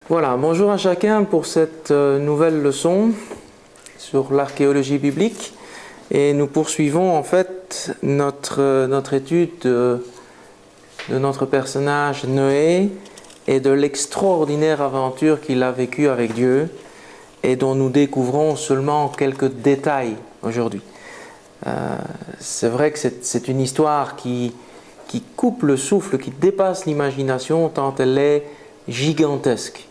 Voilà, bonjour à chacun pour cette nouvelle leçon sur l'archéologie biblique. Et nous poursuivons en fait notre étude de notre personnage Noé et de l'extraordinaire aventure qu'il a vécue avec Dieu et dont nous découvrons seulement quelques détails aujourd'hui. C'est vrai que c'est une histoire qui coupe le souffle, qui dépasse l'imagination tant elle est gigantesque.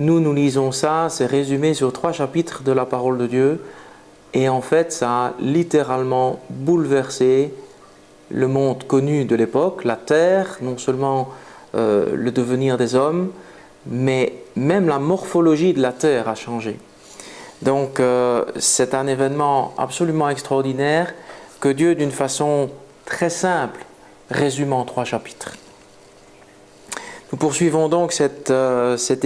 Nous lisons ça, c'est résumé sur 3 chapitres de la parole de Dieu, et en fait ça a littéralement bouleversé le monde connu de l'époque, la terre, non seulement le devenir des hommes, mais même la morphologie de la terre a changé. Donc c'est un événement absolument extraordinaire que Dieu, d'une façon très simple, résume en 3 chapitres. Nous poursuivons donc cette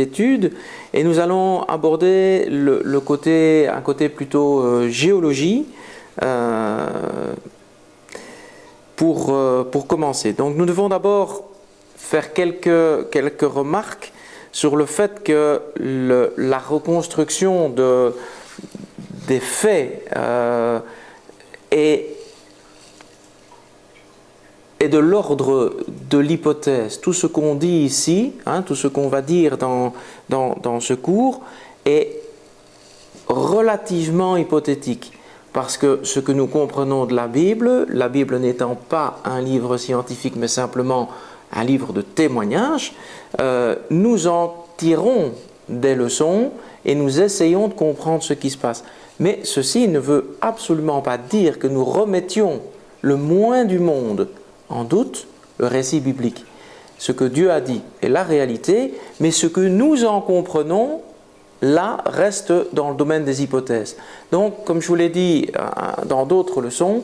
étude et nous allons aborder un côté plutôt géologie pour commencer. Donc nous devons d'abord faire quelques remarques sur le fait que la reconstruction des faits est de l'ordre de l'hypothèse. Tout ce qu'on dit ici, tout ce qu'on va dire dans ce cours est relativement hypothétique. Parce que ce que nous comprenons de la Bible n'étant pas un livre scientifique, mais simplement un livre de témoignages, nous en tirons des leçons et nous essayons de comprendre ce qui se passe. Mais ceci ne veut absolument pas dire que nous remettions le moins du monde en doute le récit biblique. Ce que Dieu a dit est la réalité, mais ce que nous en comprenons, là, reste dans le domaine des hypothèses. Donc, comme je vous l'ai dit dans d'autres leçons,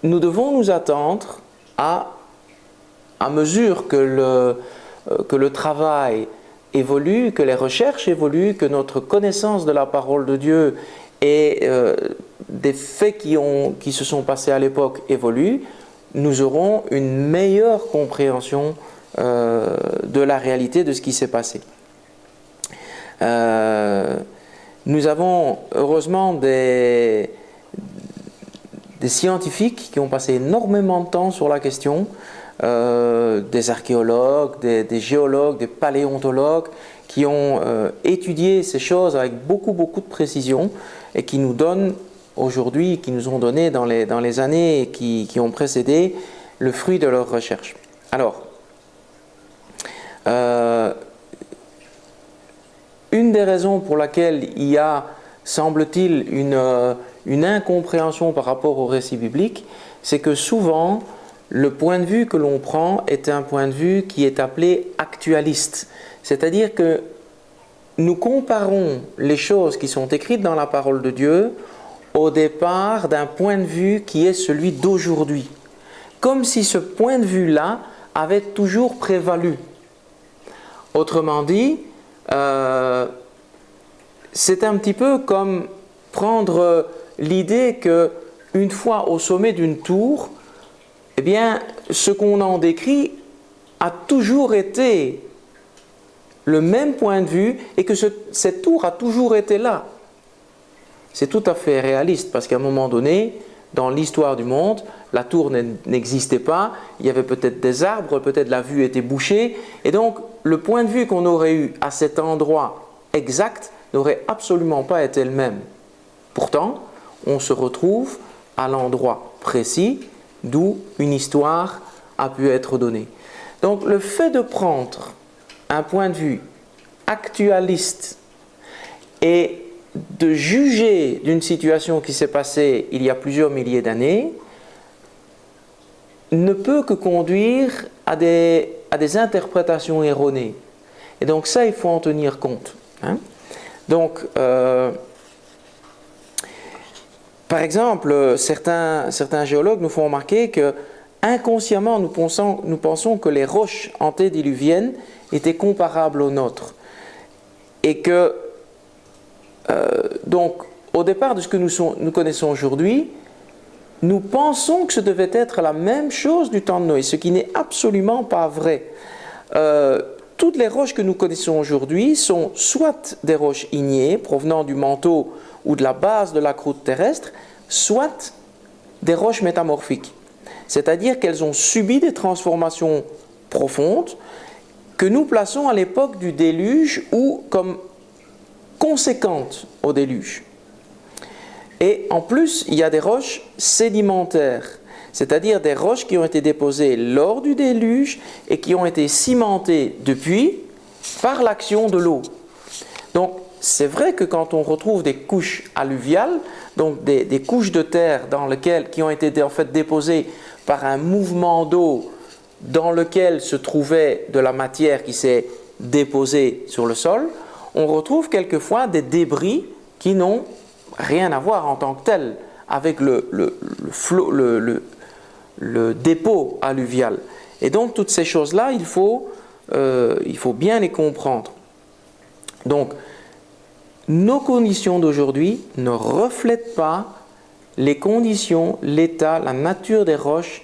nous devons nous attendre à mesure que le travail évolue, que les recherches évoluent, que notre connaissance de la parole de Dieu et des faits qui se sont passés à l'époque évoluent, nous aurons une meilleure compréhension de la réalité de ce qui s'est passé. Nous avons heureusement des scientifiques qui ont passé énormément de temps sur la question, des archéologues, des géologues, des paléontologues qui ont étudié ces choses avec beaucoup de précision et qui nous donnent aujourd'hui, qui nous ont donné dans les années qui ont précédé le fruit de leurs recherches. Alors, une des raisons pour laquelle il y a, semble-t-il, une incompréhension par rapport au récit biblique, c'est que souvent, le point de vue que l'on prend est un point de vue qui est appelé actualiste. C'est-à-dire que nous comparons les choses qui sont écrites dans la parole de Dieu au départ d'un point de vue qui est celui d'aujourd'hui. Comme si ce point de vue-là avait toujours prévalu. Autrement dit, c'est un petit peu comme prendre l'idée que une fois au sommet d'une tour, eh bien, ce qu'on en décrit a toujours été le même point de vue et que cette tour a toujours été là. C'est tout à fait réaliste parce qu'à un moment donné, dans l'histoire du monde, la tour n'existait pas, il y avait peut-être des arbres, peut-être la vue était bouchée, et donc le point de vue qu'on aurait eu à cet endroit exact n'aurait absolument pas été le même. Pourtant, on se retrouve à l'endroit précis d'où une histoire a pu être donnée. Donc le fait de prendre un point de vue actualiste et de juger d'une situation qui s'est passée il y a plusieurs milliers d'années ne peut que conduire à des interprétations erronées. Et donc ça, il faut en tenir compte. Donc, par exemple, certains géologues nous font remarquer que inconsciemment, nous pensons que les roches antédiluviennes étaient comparables aux nôtres. Et que donc, au départ de ce que nous connaissons aujourd'hui, nous pensons que ce devait être la même chose du temps de Noé, ce qui n'est absolument pas vrai. toutes les roches que nous connaissons aujourd'hui sont soit des roches ignées provenant du manteau ou de la base de la croûte terrestre, soit des roches métamorphiques. C'est-à-dire qu'elles ont subi des transformations profondes que nous plaçons à l'époque du déluge ou comme conséquentes au déluge. Et en plus, il y a des roches sédimentaires, c'est-à-dire des roches qui ont été déposées lors du déluge et qui ont été cimentées depuis par l'action de l'eau. Donc, c'est vrai que quand on retrouve des couches alluviales, donc des couches de terre qui ont été en fait déposées par un mouvement d'eau dans lequel se trouvait de la matière qui s'est déposée sur le sol, on retrouve quelquefois des débris qui n'ont rien à voir en tant que tel avec le dépôt alluvial. Et donc toutes ces choses-là, il faut bien les comprendre. Donc, nos conditions d'aujourd'hui ne reflètent pas les conditions, l'état, la nature des roches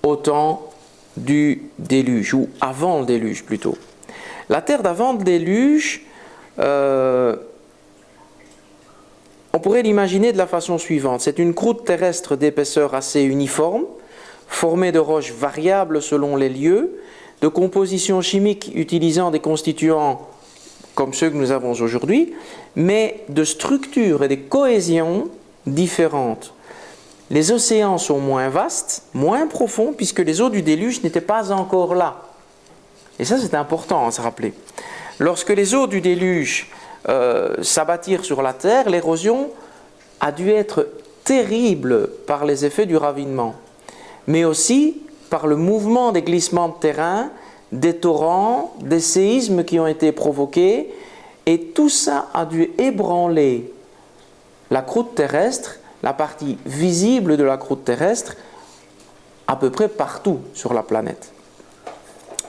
au temps du déluge, ou avant le déluge plutôt. La terre d'avant le déluge, on pourrait l'imaginer de la façon suivante. C'est une croûte terrestre d'épaisseur assez uniforme, formée de roches variables selon les lieux, de composition chimique utilisant des constituants comme ceux que nous avons aujourd'hui, mais de structures et de cohésions différentes. Les océans sont moins vastes, moins profonds, puisque les eaux du déluge n'étaient pas encore là. Et ça, c'est important à se rappeler. Lorsque les eaux du déluge s'abattirent sur la terre, l'érosion a dû être terrible par les effets du ravinement, mais aussi par le mouvement des glissements de terrain, des torrents, des séismes qui ont été provoqués, et tout ça a dû ébranler la croûte terrestre, la partie visible de la croûte terrestre, à peu près partout sur la planète.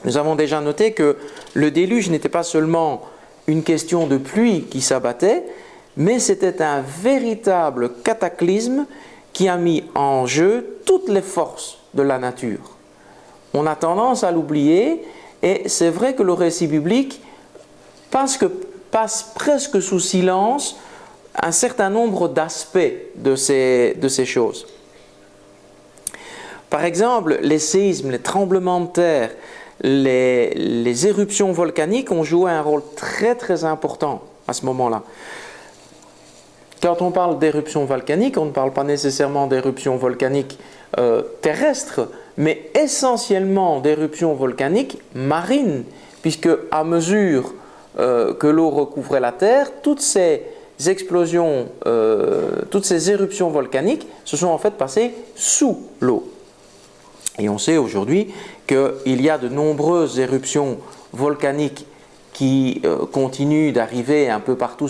Nous avons déjà noté que le déluge n'était pas seulement une question de pluie qui s'abattait, mais c'était un véritable cataclysme qui a mis en jeu toutes les forces de la nature. On a tendance à l'oublier, et c'est vrai que le récit biblique passe presque sous silence un certain nombre d'aspects de ces choses. Par exemple, les séismes, les tremblements de terre, les éruptions volcaniques ont joué un rôle très très important à ce moment-là. Quand on parle d'éruptions volcaniques, on ne parle pas nécessairement d'éruptions volcaniques terrestres, mais essentiellement d'éruptions volcaniques marines, puisque à mesure que l'eau recouvrait la terre, toutes ces explosions, toutes ces éruptions volcaniques se sont en fait passées sous l'eau. Et on sait aujourd'hui qu'il y a de nombreuses éruptions volcaniques qui continuent d'arriver un peu partout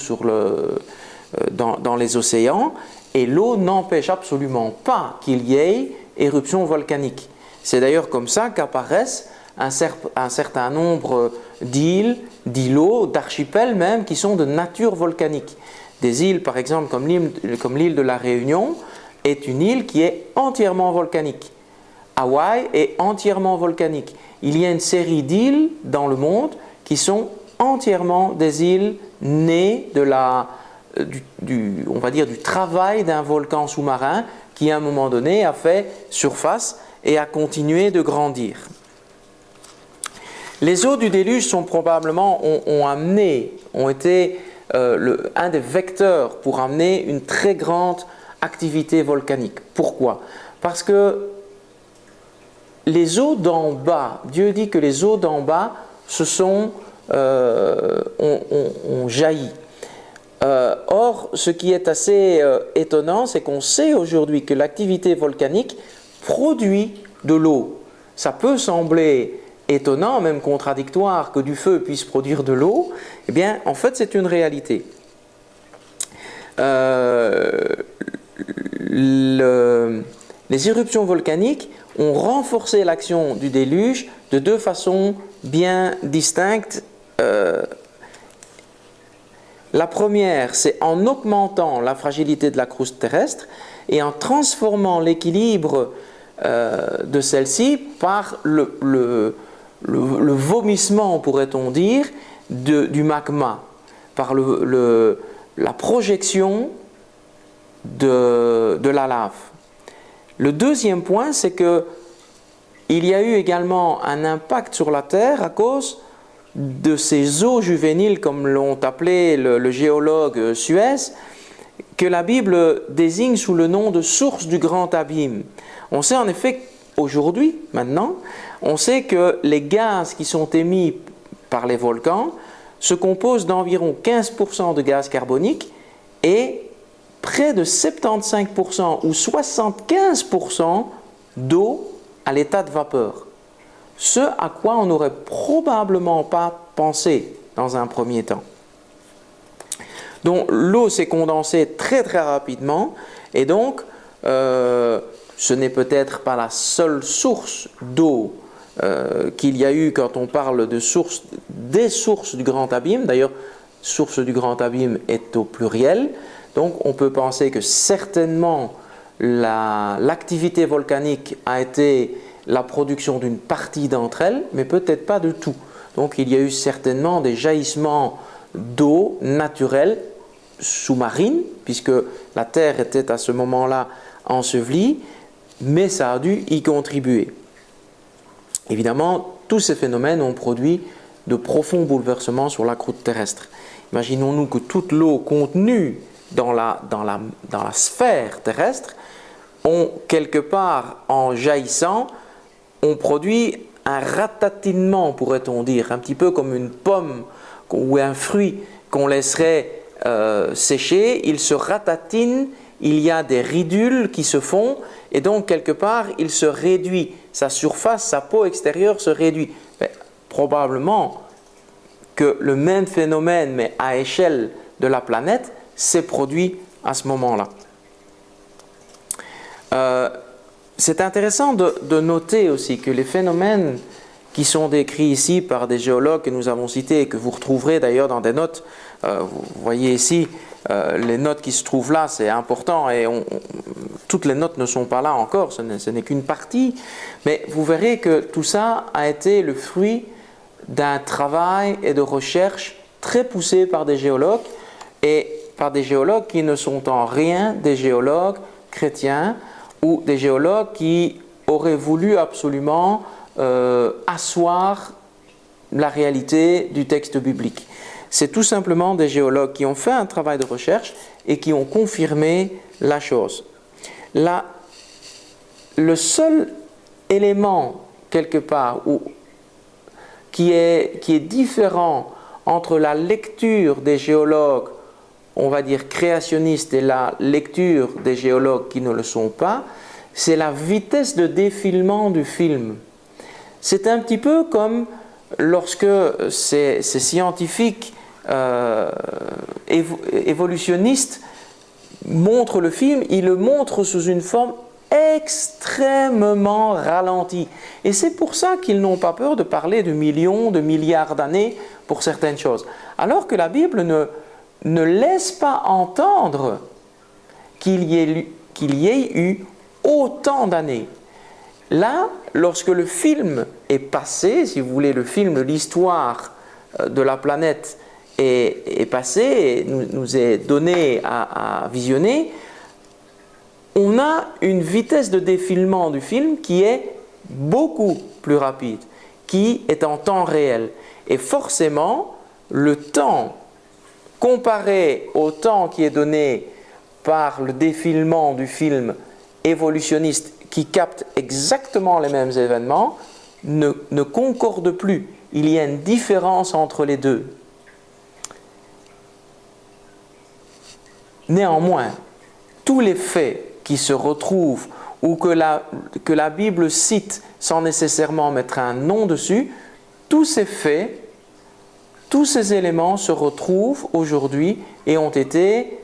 dans les océans, et l'eau n'empêche absolument pas qu'il y ait éruptions volcaniques. C'est d'ailleurs comme ça qu'apparaissent un certain nombre d'îles, d'îlots, d'archipels même, qui sont de nature volcanique. Des îles, par exemple, comme l'île de la Réunion, est une île qui est entièrement volcanique. Hawaï est entièrement volcanique. Il y a une série d'îles dans le monde qui sont entièrement des îles nées on va dire, du travail d'un volcan sous-marin qui, à un moment donné, a fait surface et a continué de grandir. Les eaux du déluge sont probablement, ont été un des vecteurs pour amener une très grande activité volcanique. Pourquoi? Parce que les eaux d'en bas, Dieu dit que les eaux d'en bas ont jailli. Or, ce qui est assez étonnant, c'est qu'on sait aujourd'hui que l'activité volcanique produit de l'eau. Ça peut sembler étonnant, même contradictoire, que du feu puisse produire de l'eau. Eh bien, en fait, c'est une réalité. Les éruptions volcaniques ont renforcé l'action du déluge de deux façons bien distinctes. La première, c'est en augmentant la fragilité de la croûte terrestre et en transformant l'équilibre de celle-ci par le vomissement, pourrait-on dire, du magma, par la projection de la lave. Le deuxième point, c'est que il y a eu également un impact sur la Terre à cause de ces eaux juvéniles, comme l'ont appelé le géologue Suez, que la Bible désigne sous le nom de source du grand abîme. On sait en effet aujourd'hui, maintenant, on sait que les gaz qui sont émis par les volcans se composent d'environ 15% de gaz carbonique et près de 75% ou 75% d'eau à l'état de vapeur. Ce à quoi on n'aurait probablement pas pensé dans un premier temps. Donc l'eau s'est condensée très très rapidement et donc ce n'est peut-être pas la seule source d'eau qu'il y a eu quand on parle de des sources du grand abîme. D'ailleurs, source du grand abîme est au pluriel. Donc on peut penser que certainement l'activité volcanique a été la production d'une partie d'entre elles, mais peut-être pas de tout. Donc il y a eu certainement des jaillissements d'eau naturelle sous-marine, puisque la Terre était à ce moment-là ensevelie, mais ça a dû y contribuer. Évidemment, tous ces phénomènes ont produit de profonds bouleversements sur la croûte terrestre. Imaginons-nous que toute l'eau contenue dans la sphère terrestre ont quelque part, en jaillissant, ont produit un ratatinement, pourrait-on dire, un petit peu comme une pomme ou un fruit qu'on laisserait sécher, il se ratatine, il y a des ridules qui se font et donc quelque part il se réduit, sa surface, sa peau extérieure se réduit. Mais, probablement que le même phénomène mais à échelle de la planète s'est produit à ce moment-là. C'est intéressant de noter aussi que les phénomènes qui sont décrits ici par des géologues que nous avons cités et que vous retrouverez d'ailleurs dans des notes, vous voyez ici les notes qui se trouvent là, c'est important et toutes les notes ne sont pas là encore, ce n'est qu'une partie, mais vous verrez que tout ça a été le fruit d'un travail et de recherche très poussé par des géologues et par des géologues qui ne sont en rien des géologues chrétiens ou des géologues qui auraient voulu absolument asseoir la réalité du texte biblique. C'est tout simplement des géologues qui ont fait un travail de recherche et qui ont confirmé la chose. Là, le seul élément, quelque part, qui est différent entre la lecture des géologues, on va dire créationnistes, et la lecture des géologues qui ne le sont pas, c'est la vitesse de défilement du film. C'est un petit peu comme lorsque ces scientifiques évolutionnistes montrent le film, ils le montrent sous une forme extrêmement ralentie. Et c'est pour ça qu'ils n'ont pas peur de parler de millions, de milliards d'années pour certaines choses. Alors que la Bible ne laisse pas entendre qu'il y ait eu autant d'années. Là, lorsque le film est passé, si vous voulez, le film de l'histoire de la planète est passé et nous est donné à visionner, on a une vitesse de défilement du film qui est beaucoup plus rapide, qui est en temps réel. Et forcément, le temps comparé au temps qui est donné par le défilement du film évolutionniste qui capte exactement les mêmes événements ne concorde plus. Il y a une différence entre les deux. Néanmoins, tous les faits qui se retrouvent ou que la Bible cite sans nécessairement mettre un nom dessus, tous ces faits, tous ces éléments se retrouvent aujourd'hui et ont été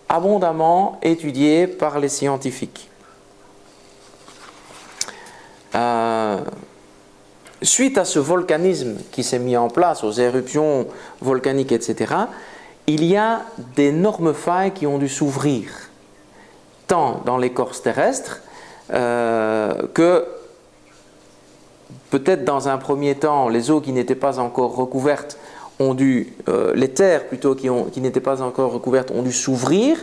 abondamment étudiés par les scientifiques. Suite à ce volcanisme qui s'est mis en place, aux éruptions volcaniques, etc., il y a d'énormes failles qui ont dû s'ouvrir, tant dans l'écorce terrestre que peut-être dans un premier temps, les eaux qui n'étaient pas encore recouvertes les terres plutôt qui n'étaient pas encore recouvertes ont dû s'ouvrir,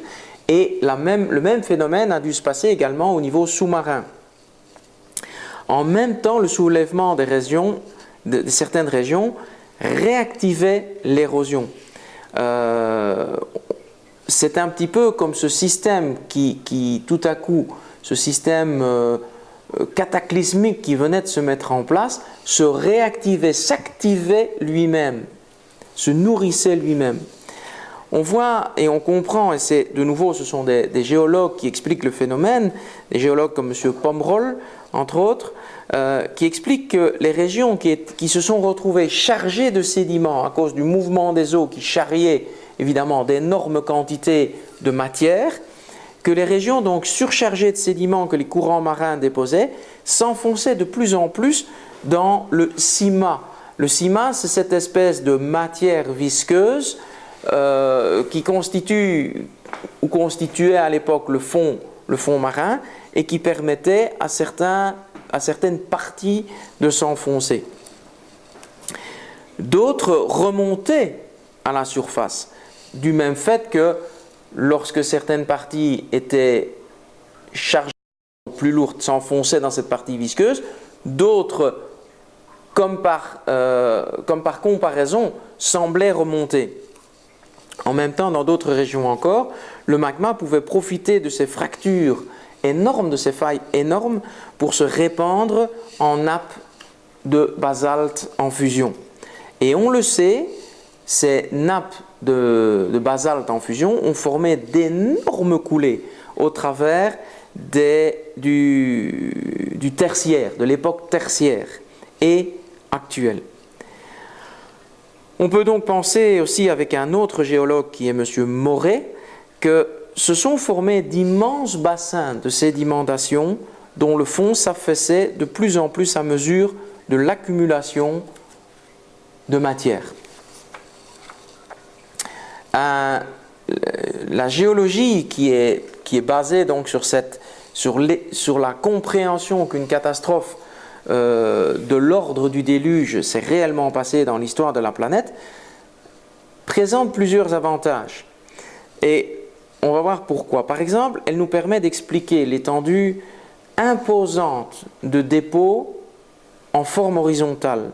et le même phénomène a dû se passer également au niveau sous-marin. En même temps, le soulèvement de certaines régions réactivait l'érosion. C'est un petit peu comme ce système qui tout à coup, ce système cataclysmique qui venait de se mettre en place, se réactivait, s'activait lui-même, se nourrissait lui-même. On voit et on comprend, et de nouveau ce sont des géologues qui expliquent le phénomène, des géologues comme M. Pomerol, entre autres, qui expliquent que les régions qui se sont retrouvées chargées de sédiments à cause du mouvement des eaux qui charriait évidemment d'énormes quantités de matière, que les régions donc surchargées de sédiments que les courants marins déposaient s'enfonçaient de plus en plus dans le sima. Le sima, c'est cette espèce de matière visqueuse qui constituait à l'époque le fond marin et qui permettait à certaines parties de s'enfoncer. D'autres remontaient à la surface, du même fait que lorsque certaines parties étaient chargées, plus lourdes, s'enfonçaient dans cette partie visqueuse, d'autres, comme par comparaison, semblaient remonter. En même temps, dans d'autres régions encore, le magma pouvait profiter de ces fractures énormes, de ces failles énormes, pour se répandre en nappes de basalte en fusion. Et on le sait, ces nappes de basalte en fusion ont formé d'énormes coulées au travers du tertiaire, de l'époque tertiaire et actuelle. On peut donc penser aussi avec un autre géologue qui est M. Moret que se sont formés d'immenses bassins de sédimentation dont le fond s'affaissait de plus en plus à mesure de l'accumulation de matière. La géologie qui est basée donc sur la compréhension qu'une catastrophe de l'ordre du déluge s'est réellement passée dans l'histoire de la planète, présente plusieurs avantages. Et on va voir pourquoi. Par exemple, elle nous permet d'expliquer l'étendue imposante de dépôts en forme horizontale,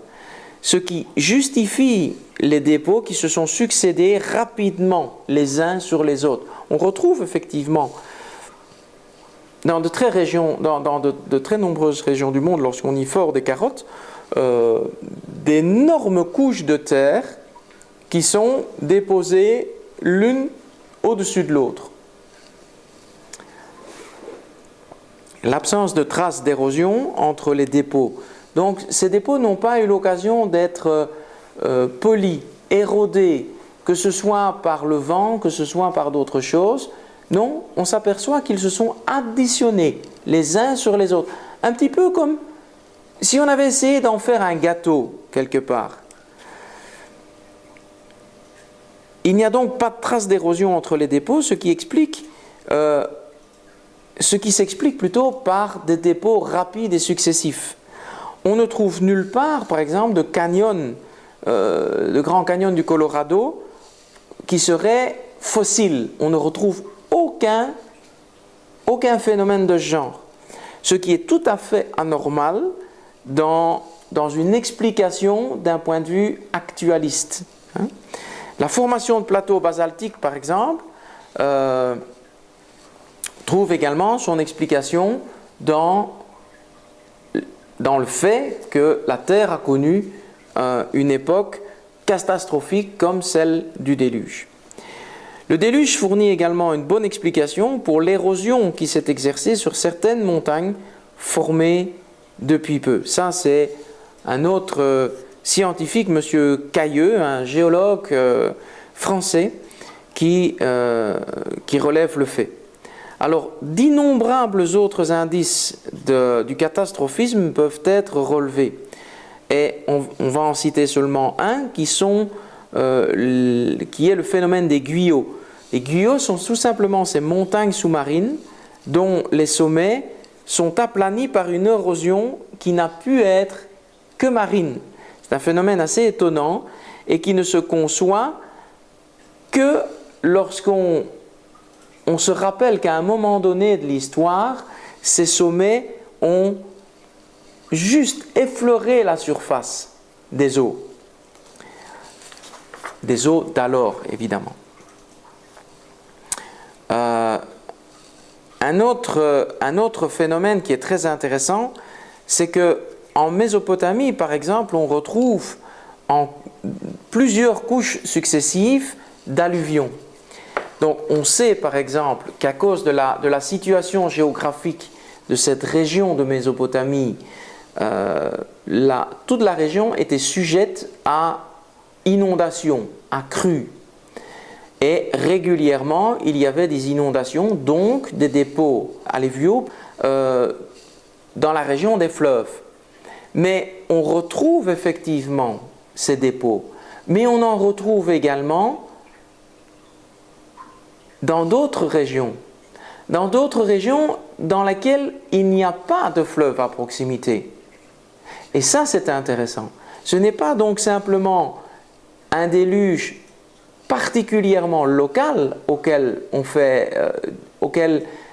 ce qui justifie les dépôts qui se sont succédés rapidement les uns sur les autres. On retrouve effectivement dans de très nombreuses régions du monde, lorsqu'on y fore des carottes, d'énormes couches de terre qui sont déposées l'une au-dessus de l'autre. L'absence de traces d'érosion entre les dépôts. Donc ces dépôts n'ont pas eu l'occasion d'être polis, érodés, que ce soit par le vent, que ce soit par d'autres choses. Non, on s'aperçoit qu'ils se sont additionnés les uns sur les autres. Un petit peu comme si on avait essayé d'en faire un gâteau quelque part. Il n'y a donc pas de trace d'érosion entre les dépôts, ce qui s'explique plutôt par des dépôts rapides et successifs. On ne trouve nulle part, par exemple, de grands canyons du Colorado qui seraient fossiles. On ne retrouve aucun phénomène de ce genre. Ce qui est tout à fait anormal dans une explication d'un point de vue actualiste. La formation de plateaux basaltiques, par exemple, trouve également son explication dans le fait que la Terre a connu une époque catastrophique comme celle du déluge. Le déluge fournit également une bonne explication pour l'érosion qui s'est exercée sur certaines montagnes formées depuis peu. Ça, c'est un autre scientifique, M. Cailleux, un géologue français, qui relève le fait. Alors, d'innombrables autres indices du catastrophisme peuvent être relevés. Et on va en citer seulement un qui est le phénomène des guyos. Les guyos sont tout simplement ces montagnes sous-marines dont les sommets sont aplanis par une érosion qui n'a pu être que marine. C'est un phénomène assez étonnant et qui ne se conçoit que lorsqu'on se rappelle qu'à un moment donné de l'histoire, ces sommets ont juste effleuré la surface des eaux d'alors, évidemment. Un autre phénomène qui est très intéressant, c'est que en Mésopotamie, par exemple, on retrouve en plusieurs couches successives d'alluvions. Donc on sait par exemple qu'à cause de la situation géographique de cette région de Mésopotamie, toute la région était sujette à inondations, à crues. Et régulièrement, il y avait des inondations, donc des dépôts alluviaux dans la région des fleuves. Mais on retrouve effectivement ces dépôts, mais on en retrouve également dans d'autres régions dans lesquelles il n'y a pas de fleuve à proximité. Et ça, c'est intéressant. Ce n'est pas donc simplement un déluge particulièrement local auquel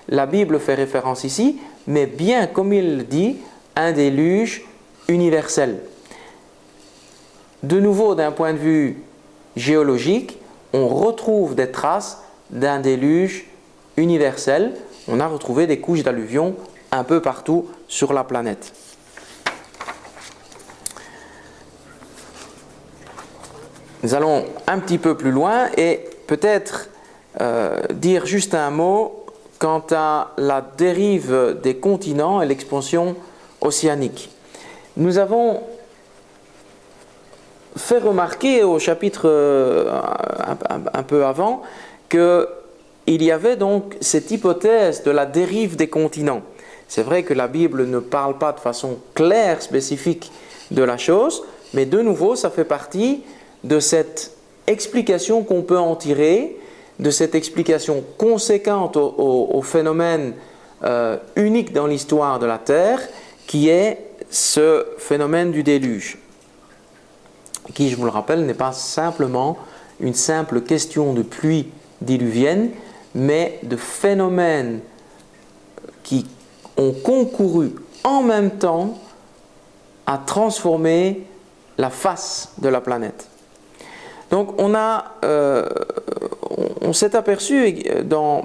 la Bible fait référence ici, mais bien, comme il le dit, un déluge universel. De nouveau, d'un point de vue géologique, on retrouve des traces d'un déluge universel. On a retrouvé des couches d'alluvions un peu partout sur la planète. Nous allons un petit peu plus loin et peut-être dire juste un mot quant à la dérive des continents et l'expansion océanique. Nous avons fait remarquer au chapitre un peu avant qu'il y avait donc cette hypothèse de la dérive des continents. C'est vrai que la Bible ne parle pas de façon claire, spécifique de la chose, mais de nouveau, ça fait partie de cette explication qu'on peut en tirer, de cette explication conséquente au phénomène unique dans l'histoire de la Terre, qui est ce phénomène du déluge, qui, je vous le rappelle, n'est pas simplement une simple question de pluie diluvienne, mais de phénomènes qui ont concouru en même temps à transformer la face de la planète. Donc on s'est aperçu,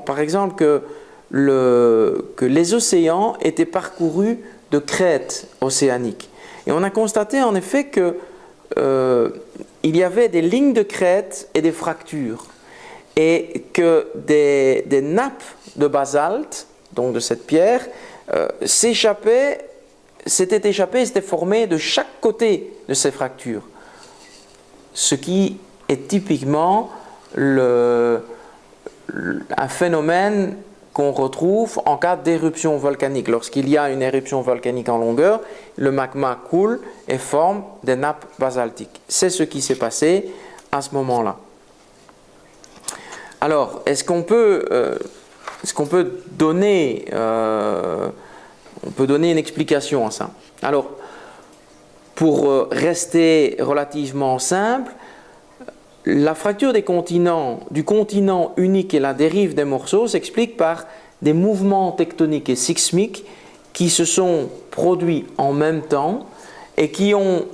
par exemple, que les océans étaient parcourus de crêtes océaniques. Et on a constaté en effet que il y avait des lignes de crête et des fractures. Et que des nappes de basalte, donc de cette pierre, s'étaient formées de chaque côté de ces fractures. Ce qui est typiquement un phénomène qu'on retrouve en cas d'éruption volcanique. Lorsqu'il y a une éruption volcanique en longueur, le magma coule et forme des nappes basaltiques. C'est ce qui s'est passé à ce moment-là. Alors, est-ce qu'on peut donner une explication à ça? Alors, pour rester relativement simple, la fracture du continent unique et la dérive des morceaux s'explique par des mouvements tectoniques et sismiques qui se sont produits en même temps et qui ont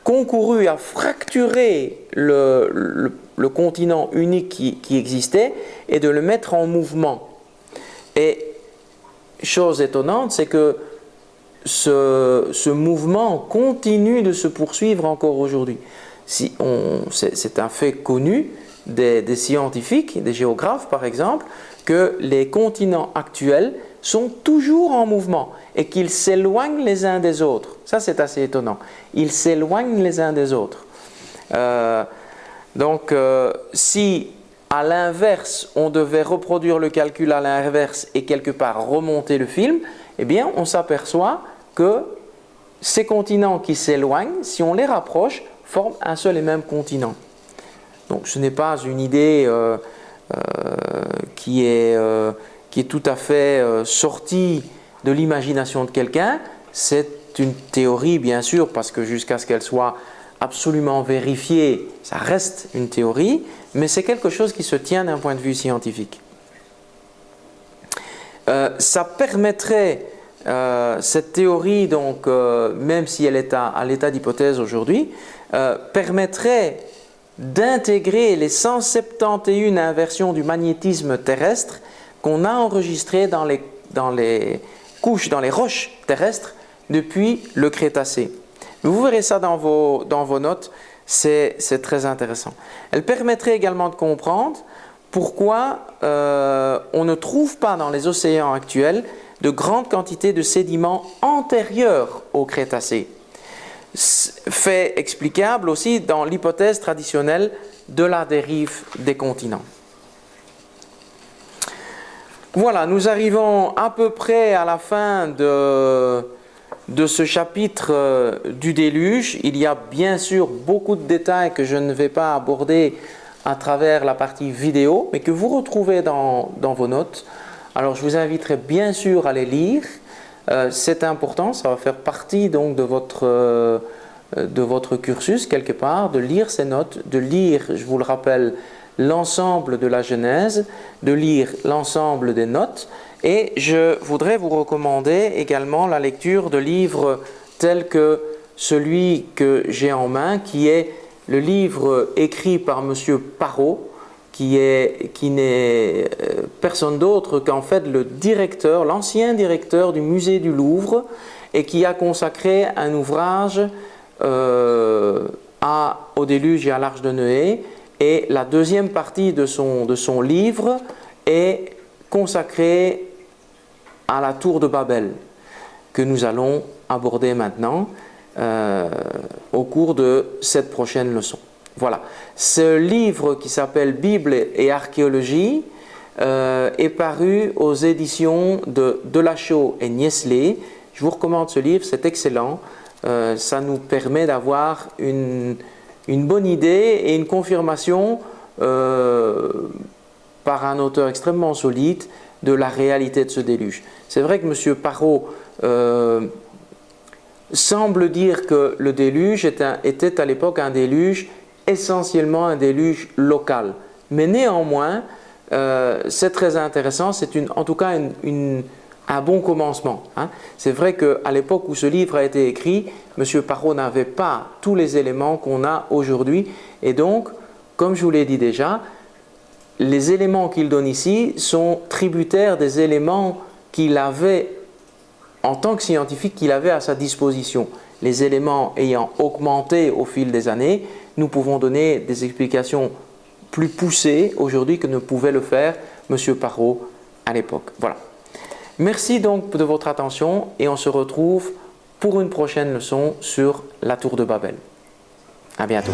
concouru à fracturer le continent unique qui existait et de le mettre en mouvement. Et chose étonnante, c'est que ce mouvement continue de se poursuivre encore aujourd'hui. C'est un fait connu des scientifiques, des géographes par exemple, que les continents actuels sont toujours en mouvement et qu'ils s'éloignent les uns des autres. Ça, c'est assez étonnant. Ils s'éloignent les uns des autres. Donc, si à l'inverse, on devait reproduire le calcul à l'inverse et quelque part remonter le film, eh bien, on s'aperçoit que ces continents qui s'éloignent, si on les rapproche, forment un seul et même continent. Donc, ce n'est pas une idée qui est tout à fait sortie de l'imagination de quelqu'un, c'est une théorie, bien sûr, parce que jusqu'à ce qu'elle soit absolument vérifiée, ça reste une théorie, mais c'est quelque chose qui se tient d'un point de vue scientifique. Ça permettrait, cette théorie, donc, même si elle est à l'état d'hypothèse aujourd'hui, permettrait d'intégrer les 171 inversions du magnétisme terrestre qu'on a enregistrées dans les couches, dans les roches terrestres depuis le Crétacé. Vous verrez ça dans vos notes, c'est très intéressant. Elle permettrait également de comprendre pourquoi on ne trouve pas dans les océans actuels de grandes quantités de sédiments antérieurs au Crétacé. Fait explicable aussi dans l'hypothèse traditionnelle de la dérive des continents. Voilà, nous arrivons à peu près à la fin de ce chapitre du déluge. Il y a bien sûr beaucoup de détails que je ne vais pas aborder à travers la partie vidéo, mais que vous retrouvez dans vos notes. Alors je vous inviterai bien sûr à les lire. C'est important, ça va faire partie donc de votre cursus quelque part, de lire ces notes, de lire, je vous le rappelle, l'ensemble de la Genèse, de lire l'ensemble des notes, et je voudrais vous recommander également la lecture de livres tels que celui que j'ai en main, qui est le livre écrit par M. Parrot, qui n'est personne d'autre qu'en fait le directeur, l'ancien directeur du musée du Louvre, et qui a consacré un ouvrage au déluge et à l'arche de Noé. Et la deuxième partie de son livre est consacrée à la tour de Babel, que nous allons aborder maintenant au cours de cette prochaine leçon. Voilà. Ce livre qui s'appelle Bible et archéologie est paru aux éditions de Delachaux et Niestlé. Je vous recommande ce livre, c'est excellent. Ça nous permet d'avoir une bonne idée et une confirmation par un auteur extrêmement solide de la réalité de ce déluge. C'est vrai que M. Parrot semble dire que le déluge était à l'époque un déluge essentiellement un déluge local. Mais néanmoins, c'est très intéressant, c'est en tout cas un bon commencement. Hein. C'est vrai qu'à l'époque où ce livre a été écrit, M. Parrot n'avait pas tous les éléments qu'on a aujourd'hui. Et donc, comme je vous l'ai dit déjà, les éléments qu'il donne ici sont tributaires des éléments qu'il avait, en tant que scientifique, qu'il avait à sa disposition. Les éléments ayant augmenté au fil des années, nous pouvons donner des explications plus poussées aujourd'hui que ne pouvait le faire M. Parrot à l'époque. Voilà. Merci donc de votre attention et on se retrouve pour une prochaine leçon sur la tour de Babel. À bientôt.